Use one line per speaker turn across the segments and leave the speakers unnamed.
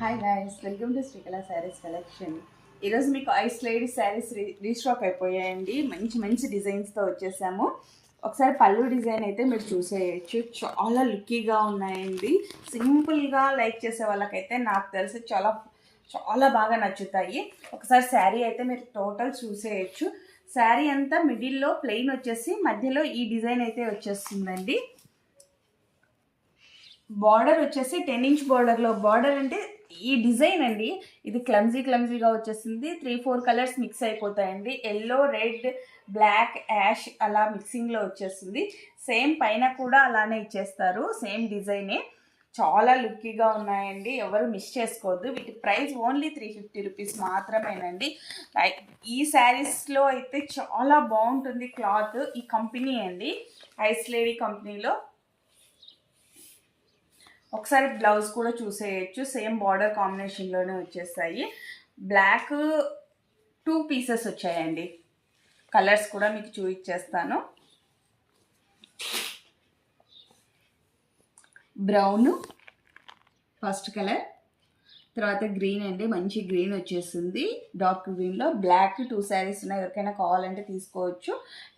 Hi guys, welcome to Srikala saris collection. ఈరోజు మీకు ice lady saris restock అయిపోయాయండి. మంచి మంచి డిజైన్స్తో వచ్చేసాము. ఒకసారి పళ్ళు డిజైన్ అయితే మీరు చూసేయచ్చు. చాలా లుక్కీగా ఉన్నాయండి. సింపుల్గా లైక్ చేసే వాళ్ళకైతే నాకు తెలిసి చాలా చాలా బాగా నచ్చుతాయి. ఒకసారి శారీ అయితే మీరు టోటల్ చూసేయచ్చు. శారీ అంతా మిడిల్లో ప్లెయిన్ వచ్చేసి మధ్యలో ఈ డిజైన్ అయితే వచ్చేస్తుందండి. బార్డర్ వచ్చేసి 10 ఇంచ్ బార్డర్లో, బార్డర్ అంటే ఈ డిజైన్ అండి. ఇది క్లమ్జీగా వచ్చేసింది. 3-4 కలర్స్ మిక్స్ అయిపోతాయండి. ఎల్లో, రెడ్, బ్లాక్, యాష్ అలా మిక్సింగ్లో వచ్చేస్తుంది. సేమ్ పైన కూడా అలానే ఇచ్చేస్తారు, సేమ్ డిజైనే. చాలా లుక్కీగా ఉన్నాయండి, ఎవరు మిస్ చేసుకోవద్దు. వీటి ప్రైస్ ఓన్లీ 350 రూపీస్ మాత్రమేనండి. ఈ శారీస్లో అయితే చాలా బాగుంటుంది క్లాత్. ఈ కంపెనీ అండి, ఐస్ లేడీ కంపెనీలో. ఒకసారి బ్లౌజ్ కూడా చూసేయచ్చు. సేమ్ బార్డర్ కాంబినేషన్లోనే వచ్చేస్తాయి. బ్లాక్ 2 పీసెస్ వచ్చాయండి. కలర్స్ కూడా మీకు చూపించేస్తాను. బ్రౌన్ ఫస్ట్ కలర్, తర్వాత గ్రీన్ అండి, మంచి గ్రీన్ వచ్చేస్తుంది. డార్క్ గ్రీన్లో బ్లాక్ 2 శారీస్ ఉన్నాయి, ఎవరికైనా కావాలంటే తీసుకోవచ్చు.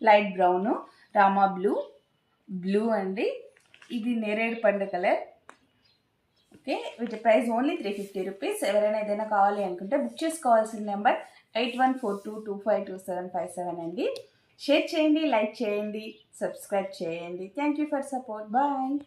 లైట్ బ్రౌన్, రామా బ్లూ అండి, ఇది నేరేడు పండు కలర్. ఓకే, వీటి ప్రైస్ ఓన్లీ 350 రూపీస్. ఎవరైనా ఏదైనా కావాలి అనుకుంటే బుక్ చేసుకోవాల్సిన నెంబర్ 8142252757 అండి. షేర్ చేయండి, లైక్ చేయండి, సబ్స్క్రైబ్ చేయండి. Thank you for support. Bye.